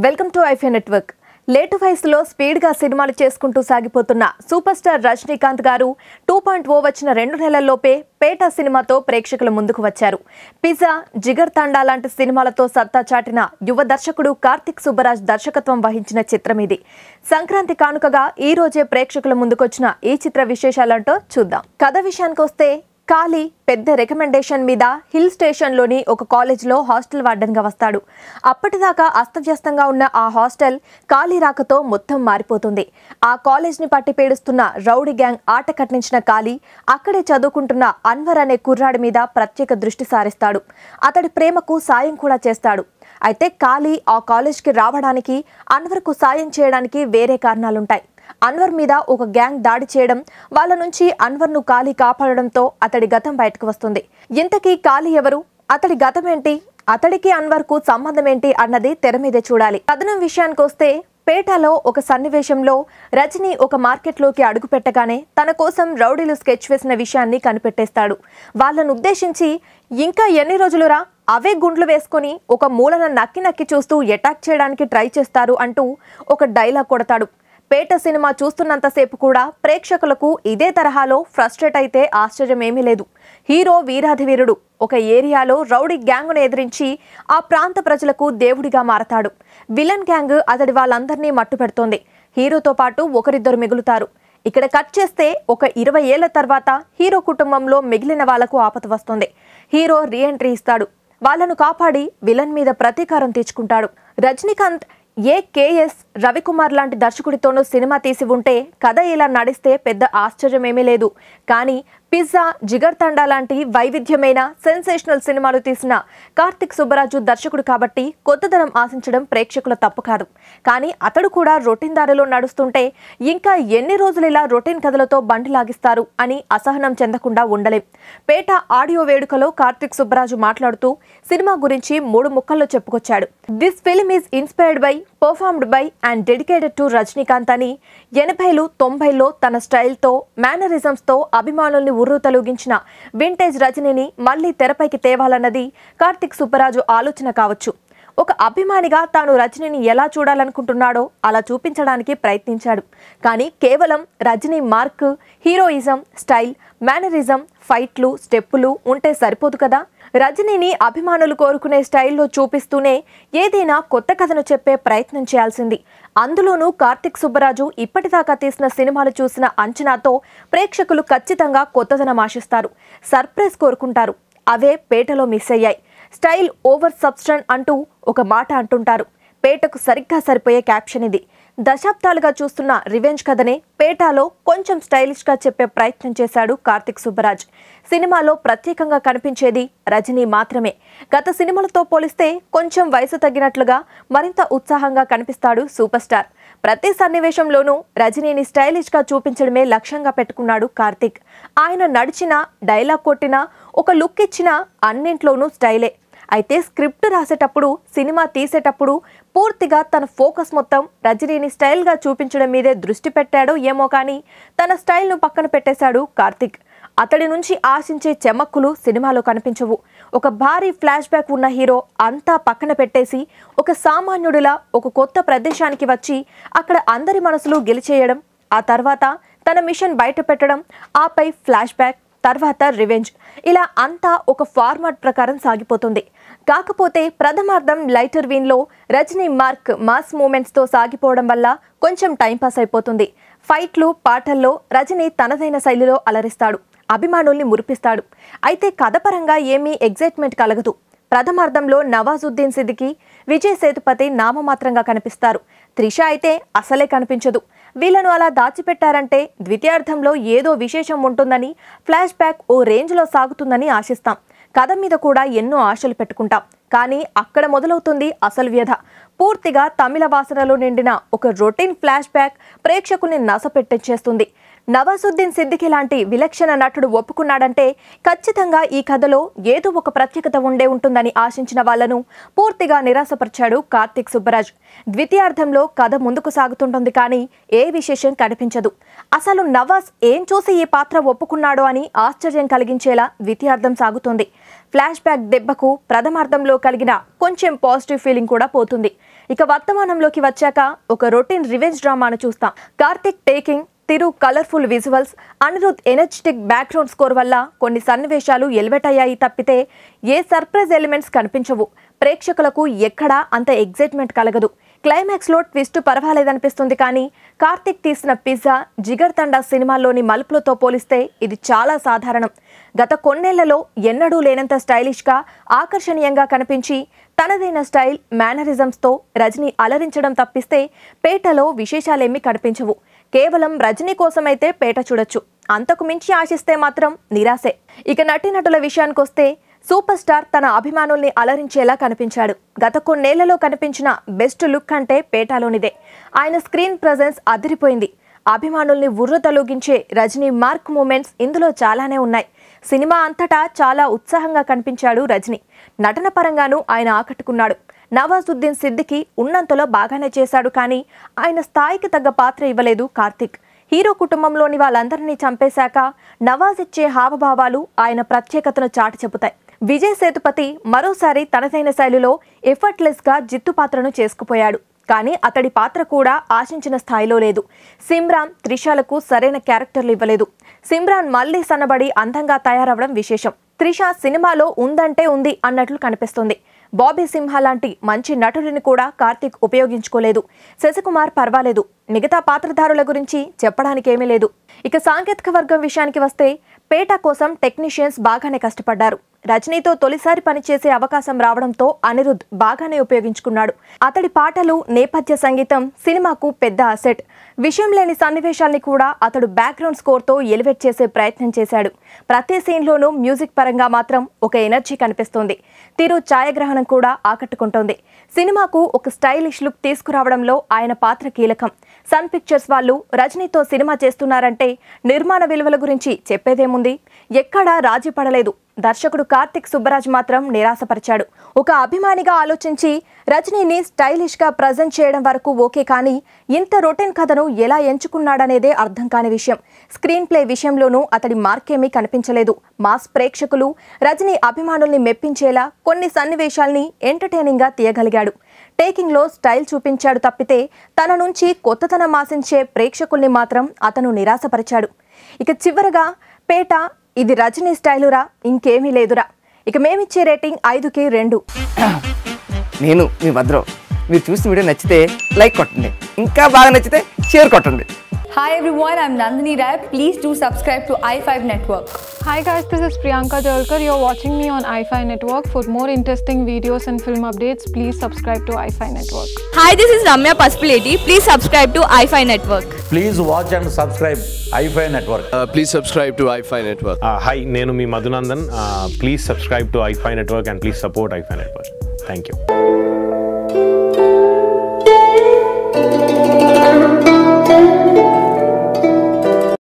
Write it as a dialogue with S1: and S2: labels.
S1: Welcome to ఐఫై network. Late వయసులో స్పీడ్గా సినిమాలు చేసుకుంటూ సాగిపోతున్న సూపర్ స్టార్ రజనీకాంత్ గారు 2.0 వచ్చిన 2 నెలల్లోపే పేట సినిమాతో ప్రేక్షకుల ముందుకు వచ్చారు. పిజ్జా, జిగర్ తండా లాంటి సినిమాలతో సత్తా చాటిన యువ దర్శకుడు కార్తిక్ సుబ్బరాజ్ దర్శకత్వం వహించిన చిత్రం ఇది. సంక్రాంతి కానుకగా ఈ రోజే ప్రేక్షకుల ముందుకొచ్చిన ఈ చిత్ర విశేషాలంటో చూద్దాం. కథ విషయానికొస్తే కాళీ పెద్ద రికమెండేషన్ మీద హిల్ స్టేషన్లోని ఒక కాలేజ్లో హాస్టల్ వార్డెన్గా వస్తాడు. అప్పటిదాకా అస్తవ్యస్తంగా ఉన్న ఆ హాస్టల్ కాళీ రాకతో మొత్తం మారిపోతుంది. ఆ కాలేజ్ని పట్టి పీడిస్తున్న రౌడీ గ్యాంగ్ ఆట కట్టించిన కాళీ అక్కడే చదువుకుంటున్న అన్వర్ అనే కుర్రాడి మీద ప్రత్యేక దృష్టి సారిస్తాడు. అతడి ప్రేమకు సాయం కూడా చేస్తాడు. అయితే కాళీ ఆ కాలేజ్కి రావడానికి, అన్వర్కు సాయం చేయడానికి వేరే కారణాలుంటాయి. అన్వర్ మీద ఒక గ్యాంగ్ దాడి చేయడం, వాళ్ళ నుంచి అన్వర్ను కాళీ కాపాడడంతో అతడి గతం బయటకు వస్తుంది. ఇంతకీ కాళీ ఎవరు, అతడి గతం ఏంటి, అతడికి అన్వర్కు సంబంధం ఏంటి అన్నది తెర మీదే చూడాలి. కథనం విషయానికి వస్తే పేటలో ఒక సన్నివేశంలో రజనీ ఒక మార్కెట్లోకి అడుగు పెట్టగానే తన కోసం రౌడీలు స్కెచ్ వేసిన విషయాన్ని కనిపెట్టేస్తాడు. వాళ్ళను ఉద్దేశించి ఇంకా ఎన్ని రోజులురా, అవే గుండ్లు వేసుకొని ఒక మూలన నక్కి నక్కి చూస్తూ అటాక్ చేయడానికి ట్రై చేస్తారు అంటూ ఒక డైలాగ్ కొడతాడు. పేట సినిమా చూస్తున్నంతసేపు కూడా ప్రేక్షకులకు ఇదే తరహాలో ఫ్రస్ట్రేట్ అయితే ఆశ్చర్యమేమీ లేదు. హీరో వీరాధివీరుడు ఒక ఏరియాలో రౌడీ గ్యాంగ్ను ఎదిరించి ఆ ప్రాంత ప్రజలకు దేవుడిగా మారతాడు. విలన్ గ్యాంగ్ అతడి వాళ్ళందరినీ మట్టు పెడుతోంది. హీరోతో పాటు ఒకరిద్దరు మిగులుతారు. ఇక్కడ కట్ చేస్తే ఒక 20 ఏళ్ల తర్వాత హీరో కుటుంబంలో మిగిలిన వాళ్లకు ఆపద వస్తుంది. హీరో రీఎంట్రీ ఇస్తాడు. వాళ్లను కాపాడి విలన్ మీద ప్రతీకారం తీర్చుకుంటాడు. రజనీకాంత్ కేఎస్ రవికుమార్ లాంటి దర్శకుడితోనూ సినిమా తీసి ఉంటే కథ ఇలా నడిస్తే పెద్ద ఆశ్చర్యమేమీ లేదు. కానీ పిజ్జా, జిగర్ తండా లాంటి వైవిధ్యమైన సెన్సేషనల్ సినిమాలు తీసిన కార్తిక్ సుబ్బరాజు దర్శకుడు కాబట్టి కొత్తదనం ఆశించడం ప్రేక్షకుల తప్పు కాదు. కానీ అతడు కూడా రొటీన్ దారిలో నడుస్తుంటే ఇంకా ఎన్ని రోజులు ఇలా రొటీన్ కథలతో బండి లాగిస్తారు అని అసహనం చెందకుండా ఉండలేం. పేట ఆడియో వేడుకలో కార్తిక్ సుబ్బరాజు మాట్లాడుతూ సినిమా గురించి 3 ముక్కల్లో చెప్పుకొచ్చాడు. This film is inspired by, performed by and dedicated to Rajinikanth అని. 80లు 90ల్లో తన స్టైల్తో, మేనరిజమ్స్తో అభిమానుల్ని ఉర్రూతలూగించిన వింటేజ్ రజనీని మళ్లీ తెరపైకి తేవాలన్నది కార్తిక్ సుబ్బరాజు ఆలోచన కావచ్చు. ఒక అభిమానిగా తాను రజనీని ఎలా చూడాలనుకుంటున్నాడో అలా చూపించడానికి ప్రయత్నించాడు. కానీ కేవలం Rajini mark, heroism, style, mannerism, ఫైట్లు, స్టెప్పులు ఉంటే సరిపోదు కదా. రజనీని అభిమానులు కోరుకునే స్టైల్లో చూపిస్తూనే ఏదైనా కొత్త కథను చెప్పే ప్రయత్నం చేయాల్సింది. అందులోనూ కార్తిక్ సుబ్బరాజు ఇప్పటిదాకా తీసిన సినిమాలు చూసిన అంచనాతో ప్రేక్షకులు ఖచ్చితంగా కొత్తదనం ఆశిస్తారు, సర్ప్రైజ్ కోరుకుంటారు. అవే పేటలో మిస్ అయ్యాయి. స్టైల్ ఓవర్ సబ్స్టెన్స్ అంటూ ఒక మాట అంటుంటారు. పేటకు సరిగ్గా సరిపోయే క్యాప్షన్ ఇది. దశాబ్దాలుగా చూస్తున్న రివెంజ్ కథనే పేటాలో కొంచెం స్టైలిష్గా చెప్పే ప్రయత్నం చేశాడు కార్తిక్ సుబ్బరాజ్. సినిమాలో ప్రత్యేకంగా కనిపించేది రజనీ మాత్రమే. గత సినిమాలతో పోలిస్తే కొంచెం వయసు తగ్గినట్లుగా మరింత ఉత్సాహంగా కనిపిస్తాడు సూపర్ స్టార్. ప్రతి సన్నివేశంలోనూ రజనీని స్టైలిష్గా చూపించడమే లక్ష్యంగా పెట్టుకున్నాడు కార్తిక్. ఆయన నడిచినా, డైలాగ్ కొట్టినా, ఒక లుక్ ఇచ్చినా అన్నింట్లోనూ స్టైలే. అయితే స్క్రిప్ట్ రాసేటప్పుడు, సినిమా తీసేటప్పుడు పూర్తిగా తన ఫోకస్ మొత్తం రజనీని స్టైల్గా చూపించడం మీదే దృష్టి పెట్టాడో ఏమో కానీ తన స్టైల్ను పక్కన పెట్టేశాడు కార్తిక్. అతడి నుంచి ఆశించే చెమక్కులు సినిమాలో కనిపించవు. ఒక భారీ ఫ్లాష్ బ్యాక్ ఉన్న హీరో అంతా పక్కన పెట్టేసి ఒక సామాన్యుడిలా ఒక కొత్త ప్రదేశానికి వచ్చి అక్కడ అందరి మనసులు గెలిచేయడం, ఆ తర్వాత తన మిషన్ బయట పెట్టడం, ఆపై ఫ్లాష్ బ్యాక్, తర్వాత రివెంజ్, ఇలా అంతా ఒక ఫార్మాట్ ప్రకారం సాగిపోతుంది. కాకపోతే ప్రథమార్థం లైటర్ వీన్లో రజనీ మార్క్ మాస్ మూమెంట్స్తో సాగిపోవడం వల్ల కొంచెం టైంపాస్ అయిపోతుంది. ఫైట్లు, పాటల్లో రజనీ తనదైన శైలిలో అలరిస్తాడు, అభిమానుల్ని మురిపిస్తాడు. అయితే కథపరంగా ఏమీ ఎగ్జైట్మెంట్ కలగదు. ప్రథమార్థంలో నవాజుద్దీన్ సిద్దికి, విజయ్ సేతుపతి నామమాత్రంగా కనిపిస్తారు. త్రిష అయితే అసలే కనిపించదు. వీళ్లను అలా దాచిపెట్టారంటే ద్వితీయార్థంలో ఏదో విశేషం ఉంటుందని, ఫ్లాష్ బ్యాక్ ఓ రేంజ్లో సాగుతుందని ఆశిస్తాం. కథ మీద కూడా ఎన్నో ఆశలు పెట్టుకుంటాం. కానీ అక్కడ మొదలవుతుంది అసలు వ్యధ. పూర్తిగా తమిళ వాసనలో నిండిన ఒక రొటీన్ ఫ్లాష్ బ్యాక్ ప్రేక్షకుల్ని నసపెట్టించేస్తుంది. నవాజుద్దీన్ సిద్దికి లాంటి విలక్షణ నటుడు ఒప్పుకున్నాడంటే ఖచ్చితంగా ఈ కథలో ఏదో ఒక ప్రత్యేకత ఉండే ఉంటుందని ఆశించిన వాళ్లను పూర్తిగా నిరాశపరిచాడు కార్తిక్ సుబ్బరాజ్. ద్వితీయార్థంలో కథ ముందుకు సాగుతుంటుంది కానీ ఏ విశేషం కనిపించదు. అసలు నవాజ్ ఏం చూసి ఈ పాత్ర ఒప్పుకున్నాడో అని ఆశ్చర్యం కలిగించేలా ద్వితీయార్థం సాగుతుంది. ఫ్లాష్ బ్యాక్ దెబ్బకు ప్రథమార్థంలో కలిగిన కొంచెం పాజిటివ్ ఫీలింగ్ కూడా పోతుంది. ఇక వర్తమానంలోకి వచ్చాక ఒక రొటీన్ రివెంజ్ డ్రామాను చూస్తాం. Karthik taking, Thiru colourful visuals, Anirudh energetic background score వల్ల కొన్ని సన్నివేశాలు ఎలివేట్ అయ్యాయి తప్పితే ఏ సర్ప్రైజ్ ఎలిమెంట్స్ కనిపించవు. ప్రేక్షకులకు ఎక్కడా అంత ఎగ్జైట్మెంట్ కలగదు. క్లైమాక్స్ లో ట్విస్ట్ పర్వాలేదనిపిస్తుంది కానీ కార్తిక్ తీసిన పిజ్జా, జిగర్ తండా సినిమాల్లోని మలుపులతో పోలిస్తే ఇది చాలా సాధారణం. గత కొన్నేళ్లలో ఎన్నడూ లేనంత స్టైలిష్గా, ఆకర్షణీయంగా కనిపించి తనదైన స్టైల్, మేనరిజమ్స్తో రజనీ అలరించడం తప్పిస్తే పేటలో విశేషాలేమీ కనిపించవు. కేవలం రజనీ కోసమైతే పేట చూడొచ్చు, అంతకు మించి ఆశిస్తే మాత్రం నిరాశే. ఇక నటీనటుల విషయానికొస్తే సూపర్ స్టార్ తన అభిమానుల్ని అలరించేలా కనిపించాడు. గత కొన్నేళ్లలో కనిపించిన బెస్ట్ లుక్ అంటే పేటాలోనిదే. ఆయన స్క్రీన్ ప్రెజెన్స్ అదిరిపోయింది. అభిమానుల్ని ఉర్రతలూగించే రజనీ మార్క్ మూమెంట్స్ ఇందులో చాలానే ఉన్నాయి. సినిమా అంతటా చాలా ఉత్సాహంగా కనిపించాడు రజనీ. నటన పరంగానూ ఆయన ఆకట్టుకున్నాడు. నవాజుద్దీన్ సిద్దికి ఉన్నంతలో బాగానే చేశాడు కానీ ఆయన స్థాయికి తగ్గ పాత్ర ఇవ్వలేదు కార్తిక్. హీరో కుటుంబంలోని వాళ్ళందరినీ చంపేశాక నవాజ్ ఇచ్చే హావభావాలు ఆయన ప్రత్యేకతను చాటి చెబుతాయి. విజయ్ సేతుపతి మరోసారి తనదైన శైలిలో ఎఫర్ట్లెస్గా జిత్తు పాత్రను చేసుకుపోయాడు. కానీ అతడి పాత్ర కూడా ఆశించిన స్థాయిలో లేదు. సిమ్రాన్, త్రిషాలకు సరైన క్యారెక్టర్లు ఇవ్వలేదు. సిమ్రాన్ మళ్లీ సన్నబడి అందంగా తయారవడం విశేషం. త్రిష సినిమాలో ఉందంటే ఉంది అన్నట్లు కనిపిస్తుంది. బాబీ సింహ లాంటి మంచి నటుడిని కూడా కార్తిక్ ఉపయోగించుకోలేదు. శశికుమార్ పర్వాలేదు. మిగతా పాత్రధారుల గురించి చెప్పడానికేమీ లేదు. ఇక సాంకేతిక వర్గం విషయానికి వస్తే పేట కోసం టెక్నీషియన్స్ బాగానే కష్టపడ్డారు. రజనీతో తొలిసారి పనిచేసే అవకాశం రావడంతో అనిరుద్ బాగానే ఉపయోగించుకున్నాడు. అతడి పాటలు, నేపథ్య సంగీతం సినిమాకు పెద్ద అసెట్. విషయం లేని సన్నివేశాల్ని కూడా అతడు బ్యాక్గ్రౌండ్ స్కోర్తో ఎలివేట్ చేసే ప్రయత్నం చేశాడు. ప్రతి సీన్లోనూ మ్యూజిక్ పరంగా మాత్రం ఒక ఎనర్జీ కనిపిస్తోంది. తిరు ఛాయాగ్రహణం కూడా ఆకట్టుకుంటోంది. సినిమాకు ఒక స్టైలిష్ లుక్ తీసుకురావడంలో ఆయన పాత్ర కీలకం. సన్ పిక్చర్స్ వాళ్ళు రజనీతో సినిమా చేస్తున్నారంటే నిర్మాణ విలువల గురించి చెప్పేదేముంది? ఎక్కడా రాజీ పడలేదు. దర్శకుడు కార్తిక్ సుబ్బరాజ్ మాత్రం నిరాశపరిచాడు. ఒక అభిమానిగా ఆలోచించి రజనీని స్టైలిష్గా ప్రజెంట్ చేయడం వరకు ఓకే కానీ ఇంత రొటీన్ కథను ఎలా ఎంచుకున్నాడనేదే అర్థం కాని విషయం. స్క్రీన్ ప్లే విషయంలోనూ అతడి మార్కేమీ కనిపించలేదు. మాస్ ప్రేక్షకులు, రజనీ అభిమానుల్ని మెప్పించేలా కొన్ని సన్నివేశాల్ని ఎంటర్టైనింగ్గా తీయగలిగాడు. టేకింగ్లో స్టైల్ చూపించాడు తప్పితే తన నుంచి కొత్తతనం ఆశించే ప్రేక్షకుల్ని మాత్రం అతను నిరాశపరిచాడు. ఇక చివరగా పేట ఇది రజనీ స్టైలురా, ఇంకేమీ లేదురా. ఇక మేమిచ్చే రేటింగ్ 5కి 2.
S2: నేను మీ భద్రం. మీరు చూసిన వీడియో నచ్చితే లైక్ కొట్టండి, ఇంకా బాగా నచ్చితే షేర్ కొట్టండి.
S3: Hi everyone, I'm Nandini Rai. Please do subscribe to i5 Network.
S4: Hi guys, this is Priyanka Jalkar. You're watching me on i5 Network. For more interesting videos and film updates, please subscribe to i5 Network.
S5: Hi, this is Ramya Paspaleti. Please subscribe to i5 Network.
S6: Please watch and subscribe i5 Network.
S7: Please subscribe to i5 Network.
S8: Hi, nenu mi Madhunandan. Please subscribe to i5 Network and please support i5 Network. Thank you.